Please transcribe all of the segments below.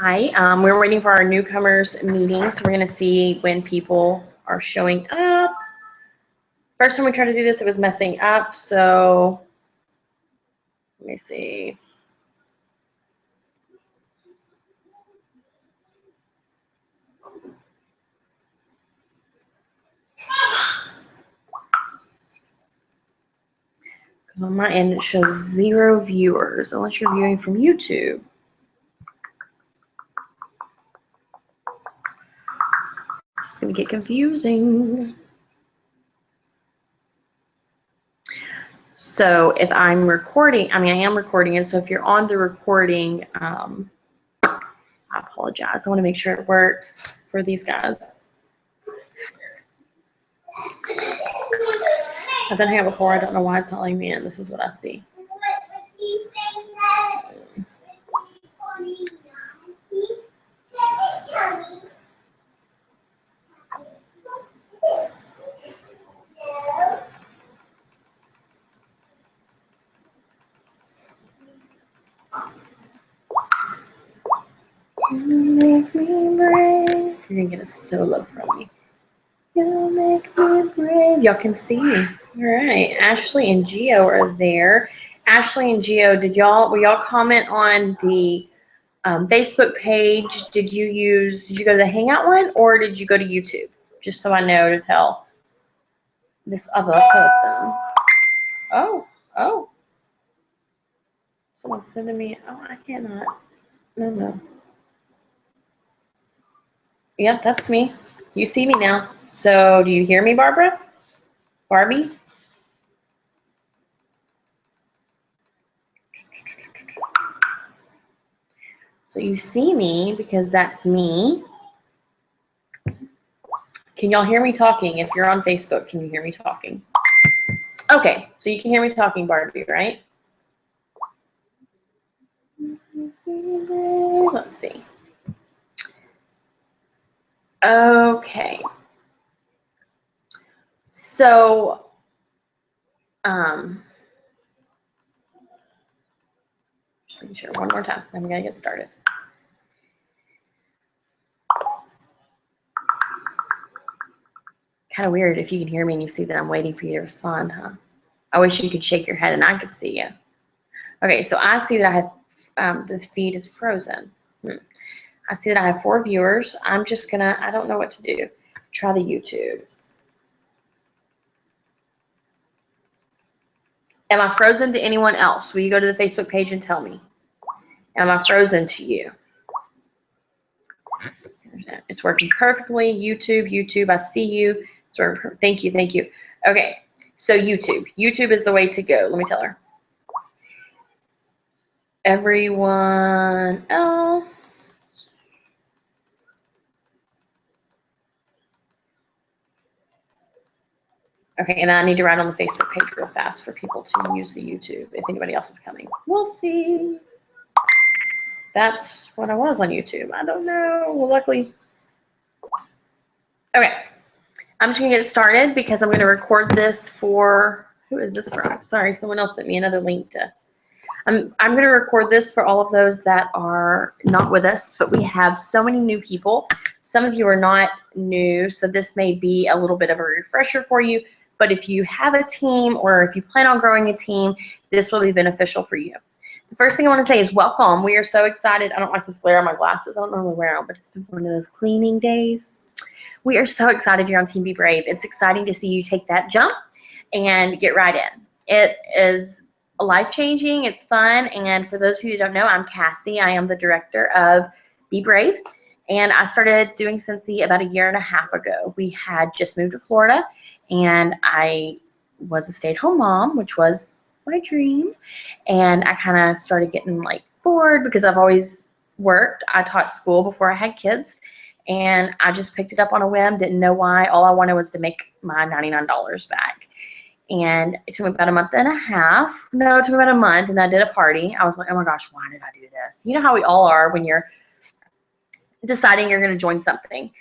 Hi, we're waiting for our newcomers meeting, so we're going to see when people are showing up. First time we tried to do this, it was messing up, so let me see. Because on my end, it shows 0 viewers, unless you're viewing from YouTube. This is going to get confusing. So if I'm recording, I am recording it, so if you're on the recording, I apologize. I want to make sure it works for these guys. I've been here before. I don't know why it's not letting me in. This is what I see. Make me brave. You're gonna get a solo from me. You make me brave. Y'all can see me. All right. Ashley and Gio are there. Ashley and Gio, will y'all comment on the Facebook page? Did you go to the Hangout one or did you go to YouTube? Just so I know to tell this other person. Oh. Someone's sending me. Oh, I cannot. No. Yep, that's me. You see me now. So do you hear me, Barbara? Barbie? So you see me because that's me. Can y'all hear me talking? If you're on Facebook, can you hear me talking? Okay, so you can hear me talking, Barbie, right? Let's see. Okay. So, just making sure one more time. Then we gotta get started. Kind of weird if you can hear me and you see that I'm waiting for you to respond, huh? I wish you could shake your head and I could see you. Okay, so I see that I have, the feed is frozen. I see that I have 4 viewers. I'm just gonna, I don't know what to do. Try the YouTube. Am I frozen to anyone else? Will you go to the Facebook page and tell me? Am I frozen to you? It's working perfectly. YouTube, I see you. It's working. Thank you. Okay, so YouTube is the way to go. Let me tell her. Everyone else. Okay, and I need to write on the Facebook page real fast for people to use the YouTube if anybody else is coming. We'll see. That's what I was on YouTube. I don't know. Well, luckily. Okay. I'm just going to get started because I'm going to record this for, who is this from? Sorry, someone else sent me another link to. I'm going to record this for all of those that are not with us, but we have so many new people. Some of you are not new, so this may be a little bit of a refresher for you. But if you have a team or if you plan on growing a team, this will be beneficial for you. The first thing I want to say is welcome. We are so excited. I don't like this glare on my glasses. I don't normally wear them, but it's been one of those cleaning days. We are so excited you're on Team Be Brave. It's exciting to see you take that jump and get right in. It is life-changing. It's fun. And for those of you who don't know, I'm Cassie. I am the director of Be Brave. And I started doing Scentsy about 1.5 years ago. We had just moved to Florida. And I was a stay-at-home mom, which was my dream. And I kind of started getting like bored because I've always worked. I taught school before I had kids. And I just picked it up on a whim, didn't know why. All I wanted was to make my $99 back. And it took me about 1.5 months. No, it took me about a month, and I did a party. I was like, oh my gosh, why did I do this? You know how we all are when you're deciding you're going to join something.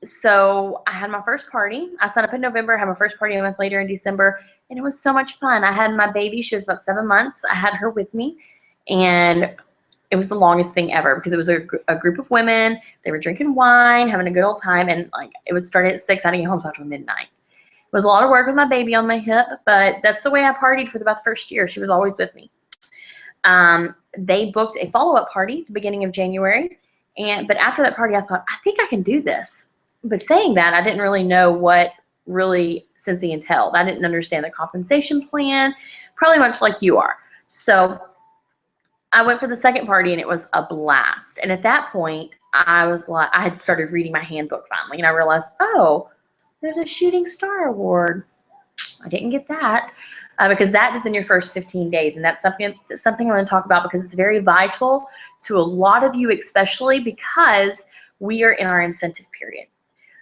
So I had my first party. I signed up in November. I had my first party a month later in December, and it was so much fun. I had my baby. She was about 7 months. I had her with me, and it was the longest thing ever because it was a group of women. They were drinking wine, having a good old time, and like it was started at 6. I didn't get home until midnight. It was a lot of work with my baby on my hip, but that's the way I partied for about the first year. She was always with me. They booked a follow-up party at the beginning of January, but after that party, I thought, I think I can do this. But saying that, I didn't really know what really Scentsy entailed. I didn't understand the compensation plan, probably much like you are. So I went for the second party, and it was a blast. And at that point, I was like, I had started reading my handbook finally, and I realized, oh, there's a Shooting Star Award. I didn't get that because that is in your first 15 days, and that's something I want to talk about because it's very vital to a lot of you, especially because we are in our incentive period.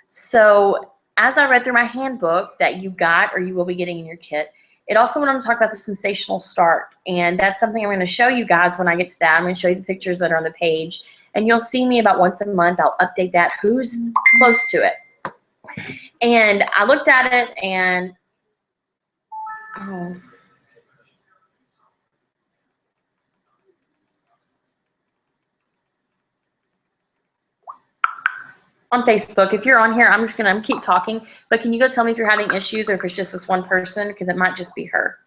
So as I read through my handbook that you got or you will be getting in your kit, it also went on to talk about the sensational start, and that's something I'm going to show you guys when I get to that. I'm going to show you the pictures that are on the page, and you'll see me about once a month. I'll update that, who's close to it. And I looked at it, and on Facebook, if you're on here, I'm just going to keep talking, but can you go tell me if you're having issues or if it's just this one person, because it might just be her.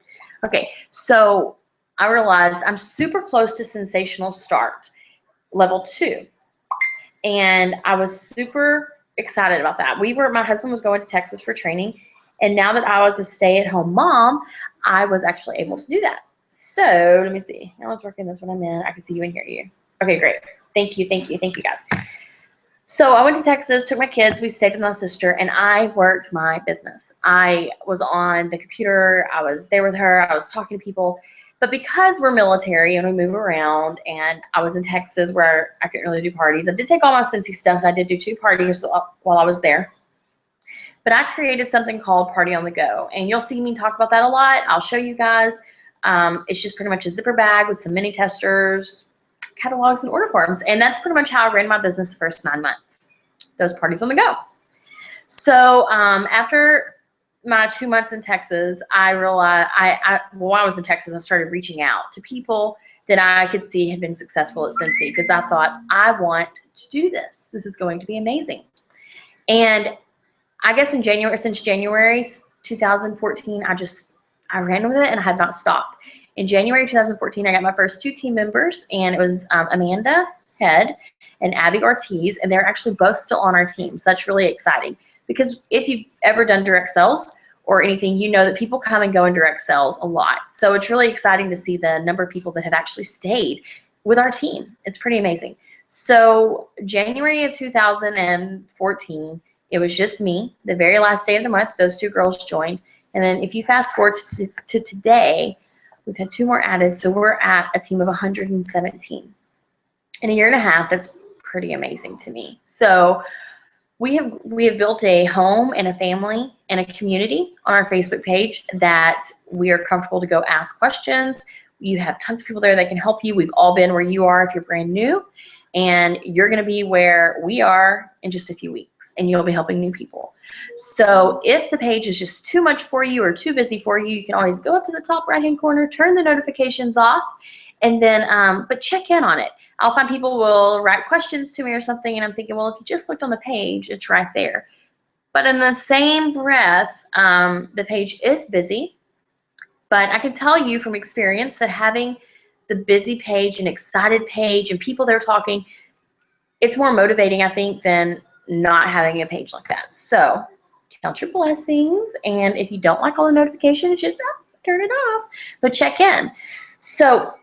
Okay, so I realized I'm super close to sensational start, level 2. And I was super excited about that. My husband was going to Texas for training, and now that I was a stay-at-home mom, I was actually able to do that. So let me see. I was working this one. I'm in. I can see you and hear you. Okay, great. Thank you, guys. So I went to Texas, took my kids, we stayed with my sister, and I worked my business. I was on the computer, I was there with her, I was talking to people. But because we're military and we move around, and I was in Texas where I couldn't really do parties, I did take all my Scentsy stuff. I did do 2 parties while I was there. But I created something called Party on the Go, and you'll see me talk about that a lot. I'll show you guys. It's just pretty much a zipper bag with some mini testers, catalogs, and order forms, and that's pretty much how I ran my business the first 9 months. Those parties on the go. So after my 2 months in Texas, I realized while I was in Texas, I started reaching out to people that I could see had been successful at Scentsy because I thought, I want to do this. This is going to be amazing. And I guess since January 2014, I ran with it and I had not stopped. In January 2014, I got my first 2 team members, and it was Amanda Head and Abby Ortiz, and they're actually both still on our team. So that's really exciting because if you've ever done direct sales or anything, you know that people come and go in direct sales a lot. So it's really exciting to see the number of people that have actually stayed with our team. It's pretty amazing. So January of 2014, it was just me. The very last day of the month, those 2 girls joined. And then if you fast forward to today, we've had 2 more added, so we're at a team of 117. In a year and a half, that's pretty amazing to me. So we have built a home and a family and a community on our Facebook page that we are comfortable to go ask questions. You have tons of people there that can help you. We've all been where you are if you're brand new, and you're going to be where we are in just a few weeks, and you'll be helping new people. So if the page is just too much for you or too busy for you, you can always go up to the top right-hand corner, turn the notifications off, and then, but check in on it. I'll find people will write questions to me or something, and I'm thinking, well, if you just looked on the page, it's right there. But in the same breath, the page is busy, but I can tell you from experience that having the busy page and excited page and people there talking, it's more motivating, I think, than not having a page like that. So count your blessings, and if you don't like all the notifications, just turn it off, but check in. So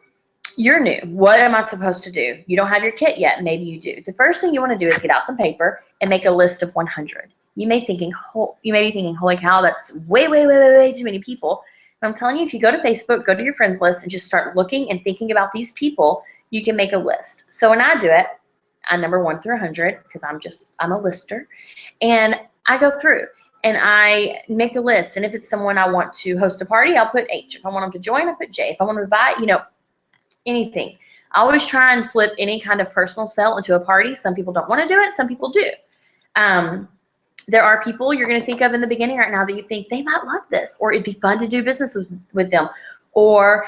you're new. What am I supposed to do? You don't have your kit yet. Maybe you do. The first thing you want to do is get out some paper and make a list of 100. You may be thinking, holy cow, that's way too many people. But I'm telling you, if you go to Facebook, go to your friends list, and just start looking and thinking about these people, you can make a list. So when I do it, I number 1 through 100 because I'm a lister, and I go through and I make a list. And if it's someone I want to host a party, I'll put H. If I want them to join, I put J. If I want them to buy, anything. I always try and flip any kind of personal sale into a party. Some people don't want to do it. Some people do. There are people you're going to think of in the beginning right now that you think they might love this, or it'd be fun to do business with them, Or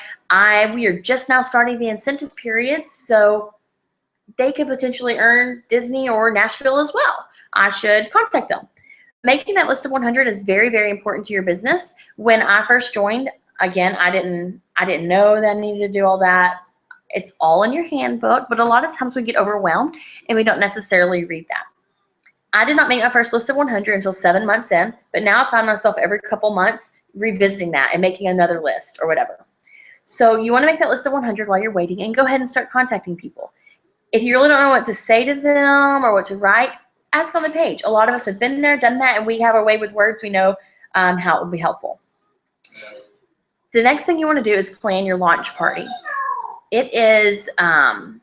we are just now starting the incentive period, so they could potentially earn Disney or Nashville as well. I should contact them. Making that list of 100 is very, very important to your business. When I first joined, again, I didn't know that I needed to do all that. It's all in your handbook, but a lot of times we get overwhelmed and we don't necessarily read that. I did not make my first list of 100 until 7 months in, but now I find myself every couple months revisiting that and making another list or whatever. So you want to make that list of 100 while you're waiting, and go ahead and start contacting people. If you really don't know what to say to them or what to write, ask on the page. A lot of us have been there, done that, and we have our way with words. We know how it will be helpful. The next thing you want to do is plan your launch party. It is, I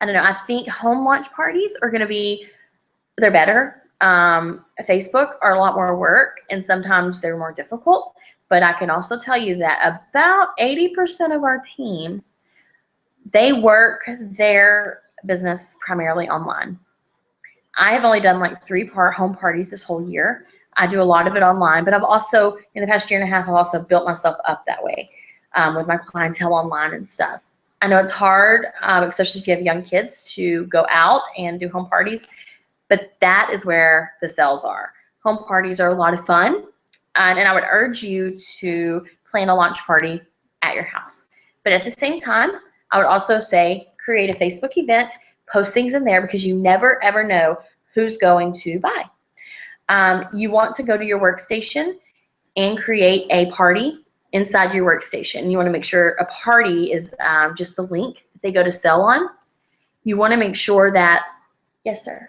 don't know, I think home launch parties are going to be, they're better. Facebook are a lot more work, and sometimes they're more difficult. But I can also tell you that about 80% of our team, they work their business primarily online. I have only done like 3 home parties this whole year. I do a lot of it online, but I've also, in the past year and a half, I've also built myself up that way with my clientele online and stuff. I know it's hard, especially if you have young kids, to go out and do home parties, but that is where the sales are. Home parties are a lot of fun, and I would urge you to plan a launch party at your house. But at the same time, I would also say create a Facebook event, post things in there, because you never ever know who's going to buy. You want to go to your workstation and create a party inside your workstation. You want to make sure a party is just the link that they go to sell on. You want to make sure that, yes, sir.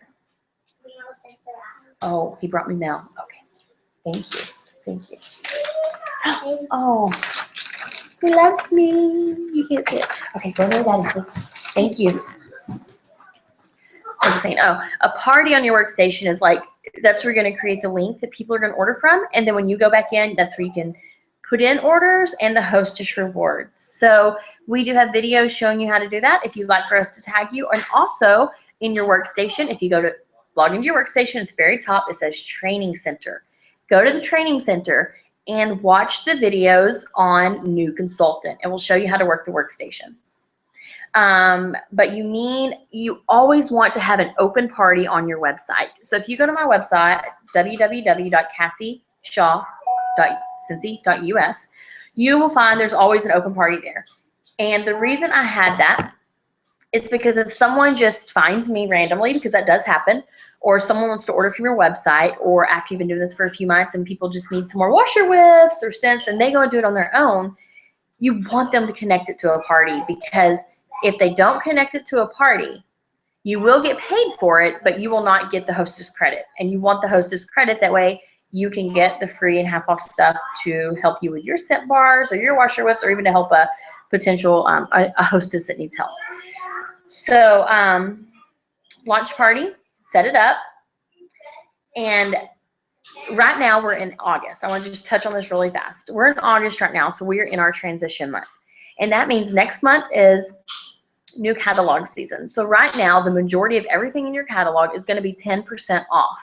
Oh, he brought me mail. Okay. Thank you. Thank you. Oh, he loves me. You can't see it. Okay, go to daddy, please. Thank you. I was saying, a party on your workstation is like, that's where you're going to create the link that people are going to order from. And then when you go back in, that's where you can put in orders and the hostess rewards. So we do have videos showing you how to do that if you'd like for us to tag you. And also in your workstation, if you go to log into your workstation at the very top, it says Training Center. Go to the Training Center and watch the videos on New Consultant. It will show you how to work the workstation. But you always want to have an open party on your website. So if you go to my website, www.cassieshaw.cincy.us, you will find there's always an open party there. And the reason I had that is because if someone just finds me randomly, because that does happen, or someone wants to order from your website, or after you've been doing this for a few months and people just need some more washer whiffs or scents and they go and do it on their own, you want them to connect it to a party, because if they don't connect it to a party, you will get paid for it, but you will not get the hostess credit. And you want the hostess credit, that way you can get the free and half off stuff to help you with your scent bars or your washer whiffs, or even to help a potential a hostess that needs help. So launch party, set it up. And right now we're in August. I want to just touch on this really fast. We're in August right now, so we're in our transition month. And that means next month is new catalog season. So right now, the majority of everything in your catalog is going to be 10% off.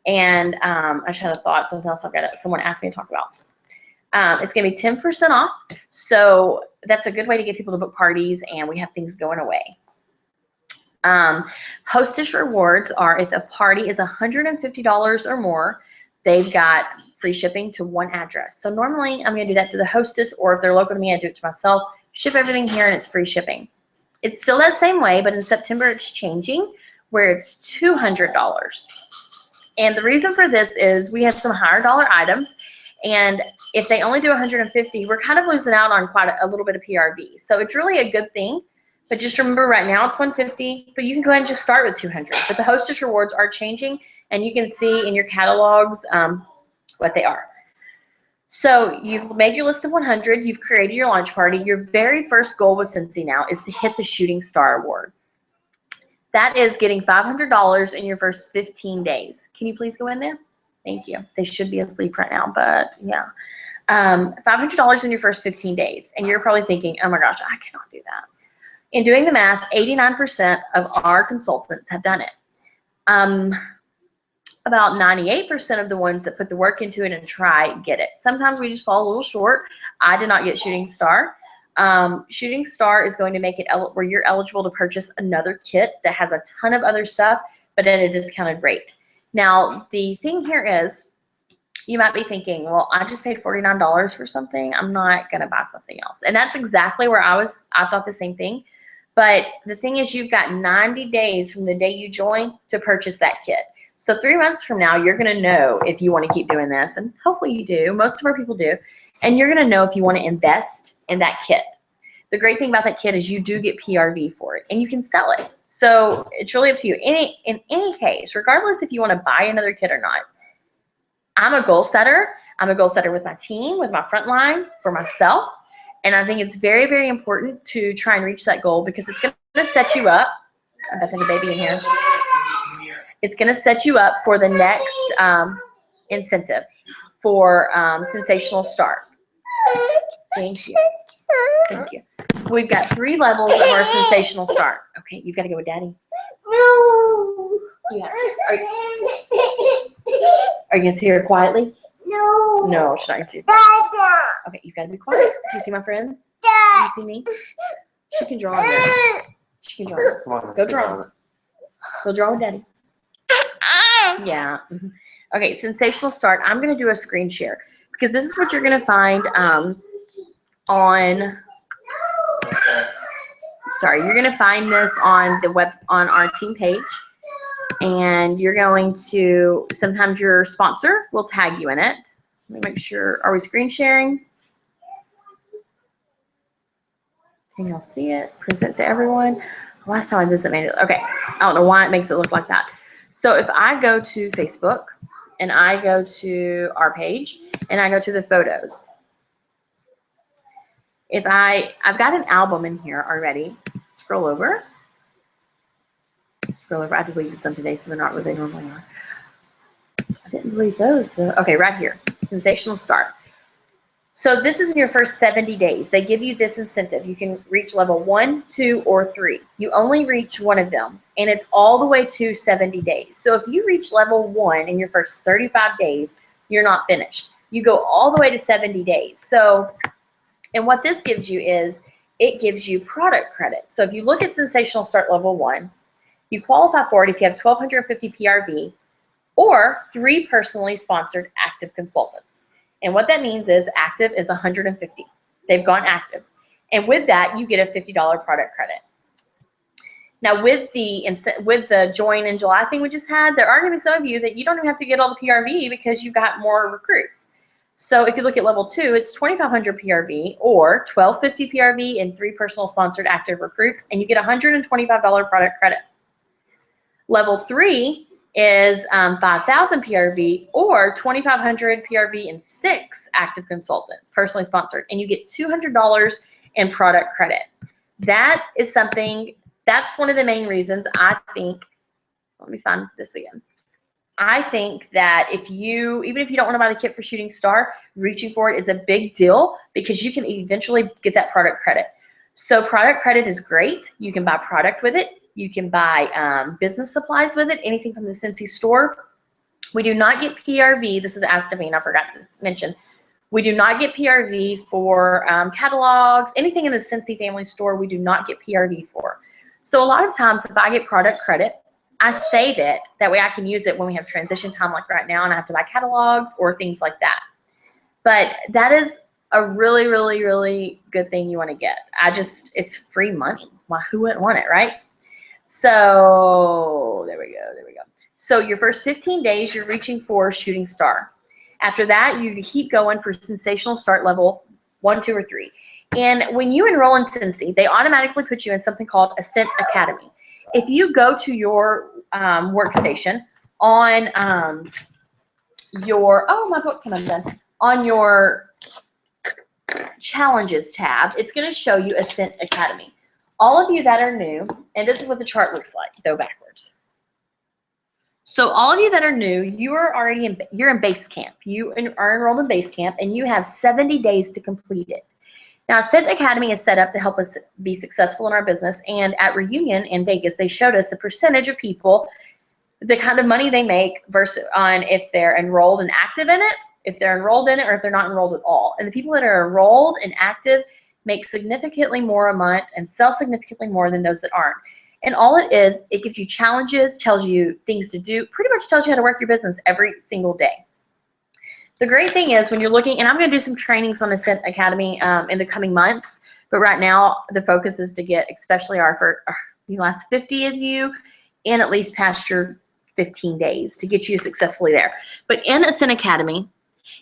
And I just had a thought, something else someone asked me to talk about. It's going to be 10% off. So that's a good way to get people to book parties, and we have things going away. Hostess rewards are, if a party is $150 or more, they've got free shipping to one address. So normally I'm going to do that to the hostess, or if they're local to me, I do it to myself. Ship everything here and it's free shipping. It's still that same way, but in September it's changing, where it's $200. And the reason for this is we have some higher dollar items, and if they only do 150, we're kind of losing out on quite a little bit of PRV. So it's really a good thing. But just remember, right now it's 150, but you can go ahead and just start with 200. But the hostess rewards are changing, and you can see in your catalogs what they are. So you've made your list of 100. You've created your launch party. Your very first goal with Cincy now is to hit the Shooting Star Award. That is getting $500 in your first 15 days. Can you please go in there? Thank you. They should be asleep right now, but yeah. $500 in your first 15 days. And you're probably thinking, oh my gosh, I cannot do that. In doing the math, 89% of our consultants have done it. About 98% of the ones that put the work into it and try get it. Sometimes we just fall a little short. I did not get Shooting Star. Shooting Star is going to make it where you're eligible to purchase another kit that has a ton of other stuff, but at a discounted rate. Now, the thing here is, you might be thinking, well, I just paid $49 for something. I'm not going to buy something else. And that's exactly where I was. I thought the same thing. But the thing is, you've got 90 days from the day you join to purchase that kit. So 3 months from now, you're going to know if you want to keep doing this. And hopefully you do. Most of our people do. And you're going to know if you want to invest in that kit. The great thing about that kit is you do get PRV for it. And you can sell it. So it's really up to you. In any case, regardless if you want to buy another kit or not, I'm a goal setter. I'm a goal setter with my team, with my front line, for myself. And I think it's very, very important to try and reach that goal because it's going to set you up. I bet there's a baby in here. It's going to set you up for the next incentive for Sensational Start. Thank you. Thank you. We've got 3 levels of our Sensational Start. Okay, you've got to go with Daddy. No. You have to. Are you going to sit here quietly? No. No, she's not going to sit. Dada. Okay, you've got to be quiet. Do you see my friends? Do you see me? She can draw on this. She can draw on this. Come on, Go draw. Go draw with Daddy. Yeah. Okay, Sensational Start. I'm going to do a screen share because this is what you're going to find on. Sorry, you're going to find this on the web on our team page, and you're going to. Sometimes your sponsor will tag you in it. Let me make sure. Are we screen sharing? Can y'all see it? Present to everyone. Last time I did it made it. Okay, I don't know why it makes it look like that. So if I go to Facebook and I go to our page and I go to the photos, if I've got an album in here already. Scroll over. Scroll over. I deleted some today, so they're not where they normally are. I didn't delete those though. Okay, right here. Sensational Start. So this is in your first 70 days. They give you this incentive. You can reach level 1, 2, or 3. You only reach one of them, and it's all the way to 70 days. So if you reach level 1 in your first 35 days, you're not finished. You go all the way to 70 days. So, and what this gives you is it gives you product credit. So if you look at Sensational Start level 1, you qualify for it if you have 1,250 PRV or 3 personally sponsored active consultants. And what that means is active is 150. They've gone active. And with that, you get a $50 product credit. Now, with the join in July thing we just had, there are going to be some of you that you don't even have to get all the PRV because you've got more recruits. So if you look at level 2, it's 2,500 PRV or 1,250 PRV and 3 personal sponsored active recruits, and you get $125 product credit. Level 3 is 5,000 PRV or 2,500 PRV and 6 active consultants, personally sponsored, and you get $200 in product credit. That is something, that's one of the main reasons I think, let me find this again. I think that even if you don't want to buy the kit for Shooting Star, reaching for it is a big deal because you can eventually get that product credit. So product credit is great. You can buy product with it. You can buy business supplies with it, anything from the Scentsy store. We do not get PRV. This is Astavine, I forgot to mention. We do not get PRV for catalogs, anything in the Scentsy family store, we do not get PRV for. So a lot of times if I get product credit, I save it. That way I can use it when we have transition time like right now and I have to buy catalogs or things like that. But that is a really, really, really good thing you want to get. It's free money. Why, who wouldn't want it, right? So there we go, there we go. So your first 15 days, you're reaching for Shooting Star. After that, you keep going for Sensational Start level 1, 2, or 3. And when you enroll in Scentsy, they automatically put you in something called Ascent Academy. If you go to your workstation on my book came undone, on your Challenges tab, it's going to show you Ascent Academy. All of you that are new, and this is what the chart looks like, go backwards. So all of you that are new, you are already you're in base camp. You are enrolled in base camp, and you have 70 days to complete it. Now, Ascent Academy is set up to help us be successful in our business, and at Reunion in Vegas, they showed us the percentage of people, the kind of money they make versus on if they're enrolled and active in it if they're enrolled in it or if they're not enrolled at all. And the people that are enrolled and active make significantly more a month and sell significantly more than those that aren't. And all it is, it gives you challenges, tells you things to do, pretty much tells you how to work your business every single day. The great thing is when you're looking, and I'm going to do some trainings on Ascent Academy in the coming months, but right now the focus is to get especially our last 50 of you in at least past your 15 days to get you successfully there. But in Ascent Academy,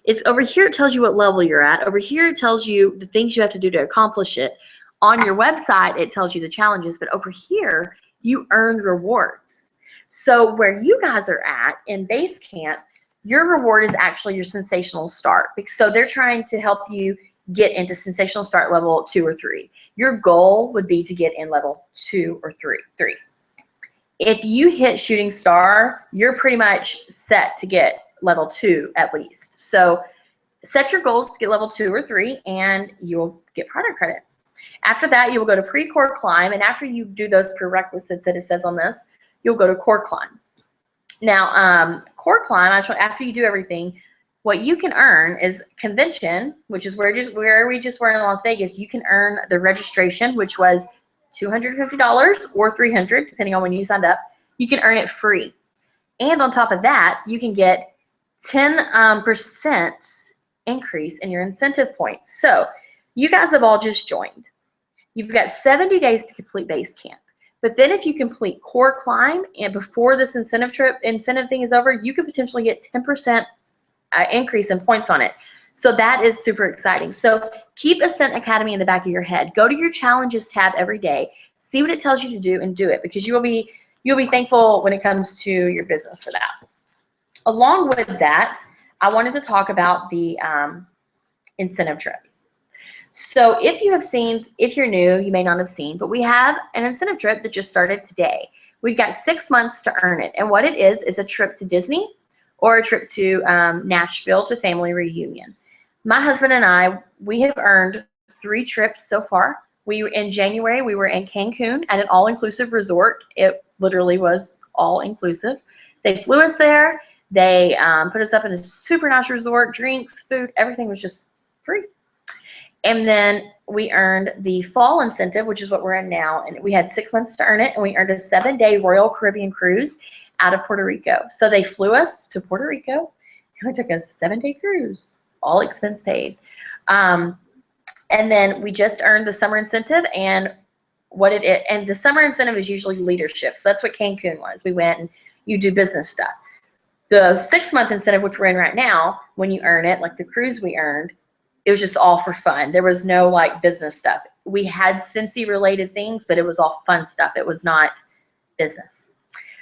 is over here it tells you what level you're at. Over here it tells you the things you have to do to accomplish it. On your website it tells you the challenges, but over here you earn rewards. So where you guys are at in base camp, your reward is actually your sensational start. So they're trying to help you get into sensational start level 2 or 3. Your goal would be to get in level 2 or 3. If you hit shooting star, you're pretty much set to get level 2 at least. So set your goals to get level 2 or 3 and you'll get product credit. After that, you will go to pre-core climb, and after you do those prerequisites that it says on this, you'll go to core climb. Now, core climb, after you do everything, what you can earn is convention, which is where we just were in Las Vegas. You can earn the registration, which was $250 or $300, depending on when you signed up. You can earn it free. And on top of that, you can get 10% increase in your incentive points. So you guys have all just joined. You've got 70 days to complete base camp. But then if you complete core climb and before this incentive thing is over, you could potentially get 10% increase in points on it. So that is super exciting. So keep Ascent Academy in the back of your head. Go to your challenges tab every day. See what it tells you to do and do it, because you'll be thankful when it comes to your business for that. Along with that, I wanted to talk about the incentive trip. So if you're new, you may not have seen, but we have an incentive trip that just started today. We've got 6 months to earn it. And what it is a trip to Disney or a trip to Nashville to family reunion. My husband and I, we have earned 3 trips so far. In January, we were in Cancun at an all-inclusive resort. It literally was all-inclusive. They flew us there. They put us up in a super nice resort, drinks, food, everything was just free. And then we earned the fall incentive, which is what we're in now. And we had 6 months to earn it. And we earned a 7-day Royal Caribbean cruise out of Puerto Rico. So they flew us to Puerto Rico. And we took a 7-day cruise, all expense paid. And then we just earned the summer incentive. And the summer incentive is usually leadership. So that's what Cancun was. We went and you do business stuff. The 6-month incentive, which we're in right now, when you earn it, like the cruise we earned, it was just all for fun. There was no like business stuff. We had Cincy related things, but it was all fun stuff. It was not business.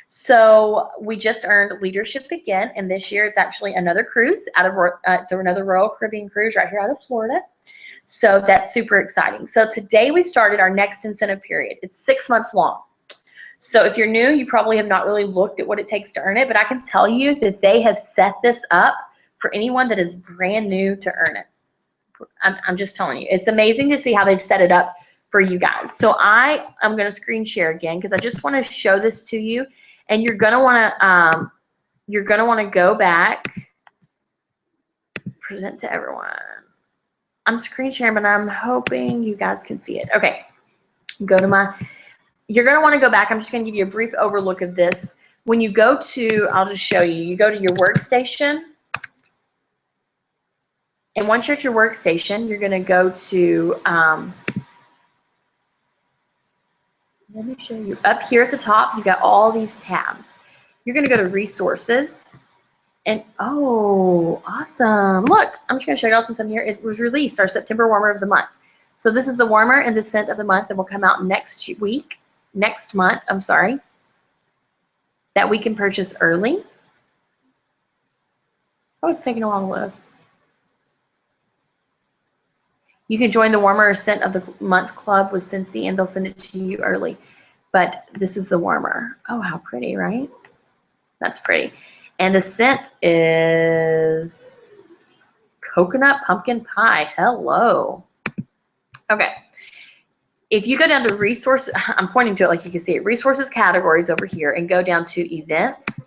So we just earned leadership again, and this year it's actually another cruise another Royal Caribbean cruise right here out of Florida. So that's super exciting. So today we started our next incentive period. It's 6 months long. So if you're new, you probably have not really looked at what it takes to earn it, but I can tell you that they have set this up for anyone that is brand new to earn it. I'm just telling you, it's amazing to see how they've set it up for you guys. So I'm going to screen share again because I just want to show this to you, and you're going to want to go back, present to everyone. I'm screen sharing, but I'm hoping you guys can see it. Okay, you're going to want to go back. I'm just going to give you a brief overlook of this. When you go to, I'll just show you. You go to your workstation. And once you're at your workstation, you're going to go to, let me show you. Up here at the top, you got all these tabs. You're going to go to resources. And, oh, awesome. Look, I'm just going to show you all since I'm here. It was released, our September warmer of the month. So this is the warmer and the scent of the month that will come out next month, I'm sorry, that we can purchase early. Oh, it's taking a while to load. You can join the warmer or scent of the month club with Cincy, and they'll send it to you early. But this is the warmer. Oh, how pretty, right? That's pretty. And the scent is coconut pumpkin pie. Hello. Okay. If you go down to resources, I'm pointing to it like you can see it, resources categories over here, and go down to events.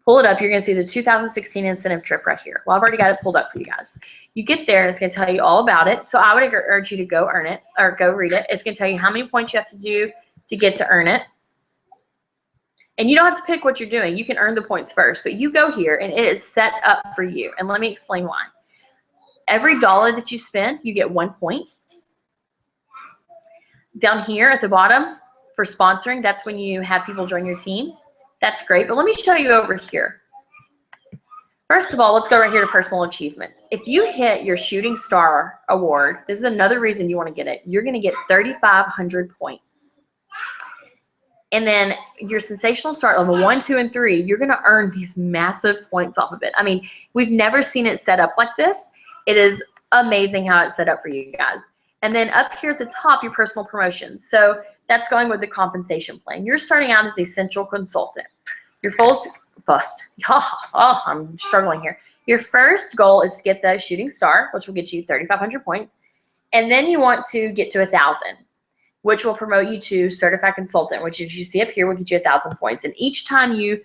pull it up, you're going to see the 2016 incentive trip right here. Well, I've already got it pulled up for you guys. You get there, and it's going to tell you all about it. So I would urge you to go earn it or go read it. It's going to tell you how many points you have to do to get to earn it. And you don't have to pick what you're doing. You can earn the points first, but you go here, and it is set up for you. And let me explain why. Every dollar that you spend, you get 1 point. Down here at the bottom for sponsoring, that's when you have people join your team. That's great, but let me show you over here. First of all, let's go right here to personal achievements. If you hit your Shooting Star Award, this is another reason you want to get it. You're going to get 3,500 points. And then your Sensational Start level 1, 2, and 3, you're going to earn these massive points off of it. I mean, we've never seen it set up like this. It is amazing how it's set up for you guys. And then up here at the top, your personal promotions. So that's going with the compensation plan. You're starting out as the Essential Consultant. Your I'm struggling here. Your first goal is to get the Shooting Star, which will get you 3,500 points. And then you want to get to 1,000, which will promote you to Certified Consultant, which as you see up here will get you 1,000 points. And each time you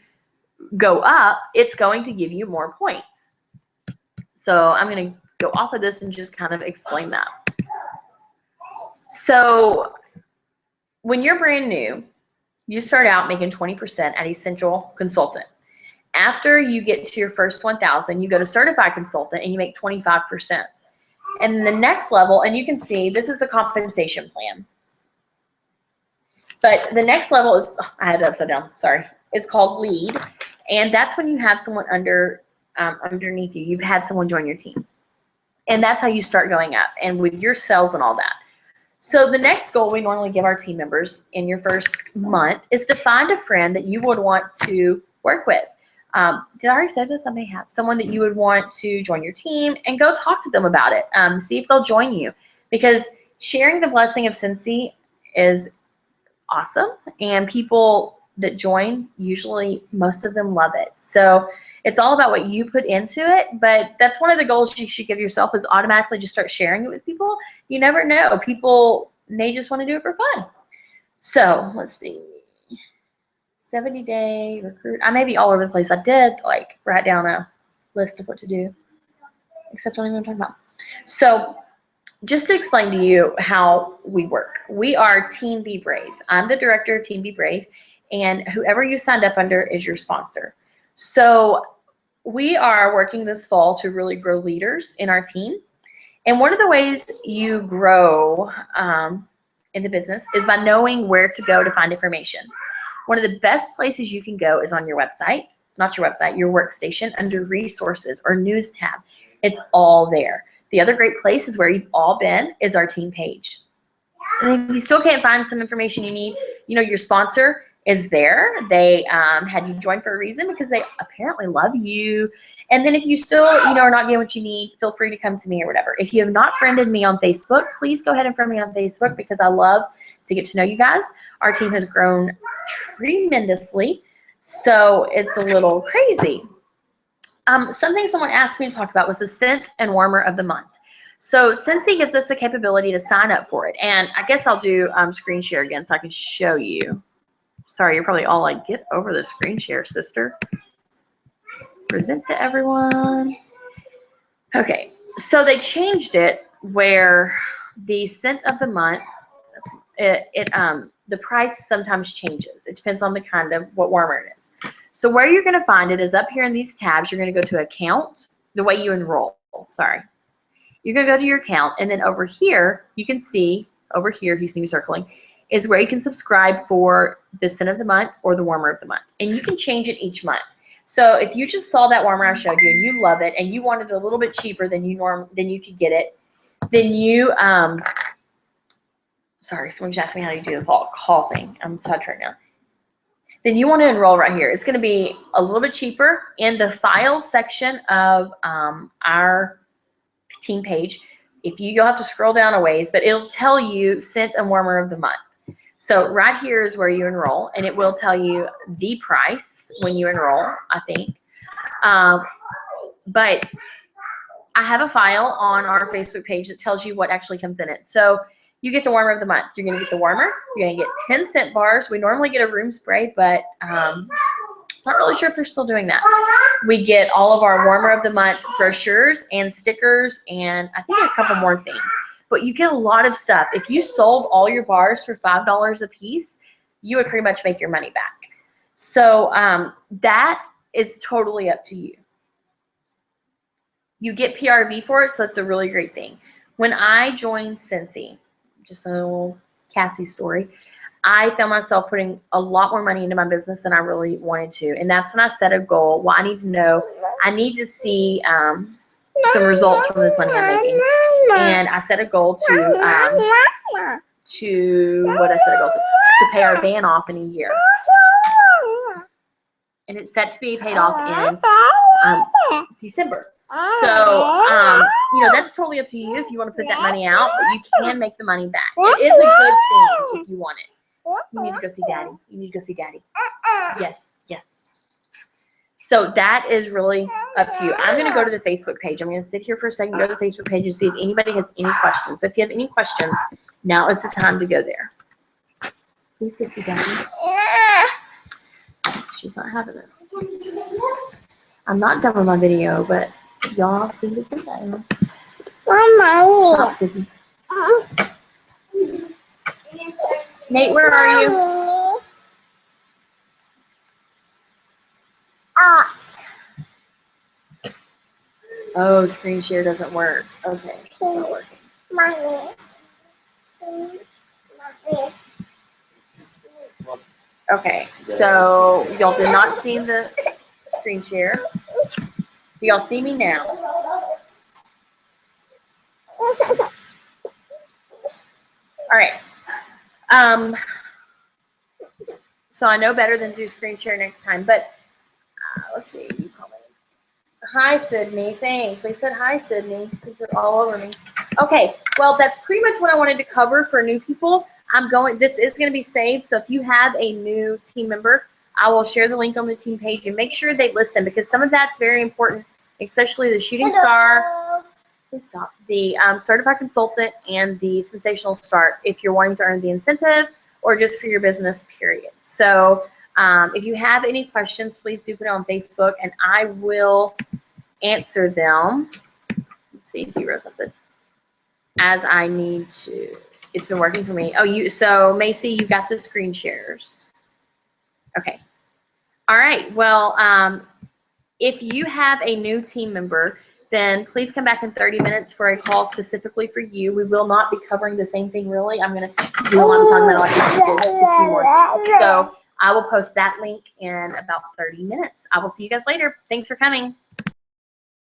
go up, it's going to give you more points. So I'm going to go off of this and just kind of explain that. So when you're brand new, you start out making 20% at Essential Consultant. After you get to your first 1,000, you go to Certified Consultant and you make 25%. And the next level, and you can see this is the compensation plan. But the next level is, I had it upside down, sorry. It's called Lead. And that's when you have someone underneath you. You've had someone join your team. And that's how you start going up, and with your sales and all that. So the next goal we normally give our team members in your first month is to find a friend that you would want to work with. Did I already say this? I may have. Someone that you would want to join your team, and go talk to them about it. See if they'll join you, because sharing the blessing of Scentsy is awesome, and people that join, usually most of them love it. So it's all about what you put into it, but that's one of the goals you should give yourself, is automatically just start sharing it with people. You never know. People may just want to do it for fun. So let's see. 70-day recruit. I may be all over the place. I did like write down a list of what to do, except I don't even know what I'm talking about. So just to explain to you how we work. We are Team Be Brave. I'm the director of Team Be Brave, and whoever you signed up under is your sponsor. So we are working this fall to really grow leaders in our team. And one of the ways you grow in the business is by knowing where to go to find information. One of the best places you can go is on your website, not your website, your workstation, under resources or news tab. It's all there. The other great place is where you've all been, is our team page. And if you still can't find some information you need, you know, your sponsor is there. They had you join for a reason, because they apparently love you. And then if you still, you know, are not getting what you need, feel free to come to me or whatever. If you have not friended me on Facebook, please go ahead and friend me on Facebook, because I love to get to know you guys. Our team has grown tremendously, so it's a little crazy. Something someone asked me to talk about was the Scent and Warmer of the Month. So Scentsy gives us the capability to sign up for it. And I guess I'll do screen share again so I can show you. Sorry, you're probably all like, get over the screen share, sister. Present to everyone. Okay, so they changed it where the Scent of the Month, the price sometimes changes. It depends on the kind of what warmer it is. So where you're going to find it is up here in these tabs. You're going to go to account, the way you enroll. Sorry. You're going to go to your account, and then over here, you can see, over here, if you see me circling, is where you can subscribe for the Scent of the Month or the Warmer of the Month. And you can change it each month. So if you just saw that warmer I showed you and you love it and you wanted it a little bit cheaper than you could get it, then you sorry, someone just asked me how to do the call thing. I'm sidetracked now. Then you want to enroll right here. It's going to be a little bit cheaper in the files section of our team page. You'll have to scroll down a ways, but it'll tell you Scent and Warmer of the Month. So right here is where you enroll, and it will tell you the price when you enroll, I think. But I have a file on our Facebook page that tells you what actually comes in it. So you get the Warmer of the Month. You're going to get the warmer. You're going to get 10 scent bars. We normally get a room spray, but Not really sure if they're still doing that. We get all of our warmer of the month brochures and stickers and I think a couple more things. But you get a lot of stuff. If you sold all your bars for $5 a piece, you would pretty much make your money back. So that is totally up to you. You get PRV for it, so that's a really great thing. When I joined Scentsy, just a little Cassie story, I found myself putting a lot more money into my business than I really wanted to. And that's when I set a goal. Well, I need to know, I need to see some results from this money I'm making. And I set a goal to pay our van off in a year. And it's set to be paid off in December. So, that's totally up to you if you want to put that money out, but you can make the money back. It is a good thing if you want it. You need to go see Daddy. You need to go see Daddy. Yes, yes. So that is really up to you. I'm going to go to the Facebook page. I'm going to sit here for a second, go to the Facebook page and see if anybody has any questions. So if you have any questions, now is the time to go there. Please go see Daddy. She's not having it. I'm not done with my video, but y'all seem to think I am. Stop, Sydney. Nate, where are you? Oh, screen share doesn't work. Okay, it's not working. Okay, so y'all did not see the screen share. Do y'all see me now? All right. So I know better than do screen share next time, but let's see. You commented. Hi, Sydney. Thanks. They said hi, Sydney. They're all over me. Okay. Well, that's pretty much what I wanted to cover for new people. This is going to be saved. So if you have a new team member, I will share the link on the team page and make sure they listen because some of that's very important, especially the shooting star. Please stop. The certified consultant and the sensational start if you're wanting to earn the incentive or just for your business period. So if you have any questions, please do put it on Facebook and I will answer them. Let's see if you wrote something. As I need to. It's been working for me. So Macy, you got the screen shares. Okay. All right. Well, if you have a new team member, then please come back in 30 minutes for a call specifically for you. We will not be covering the same thing really. I'm going to do what I'm talking about like just a few more things. So I will post that link in about 30 minutes. I will see you guys later. Thanks for coming.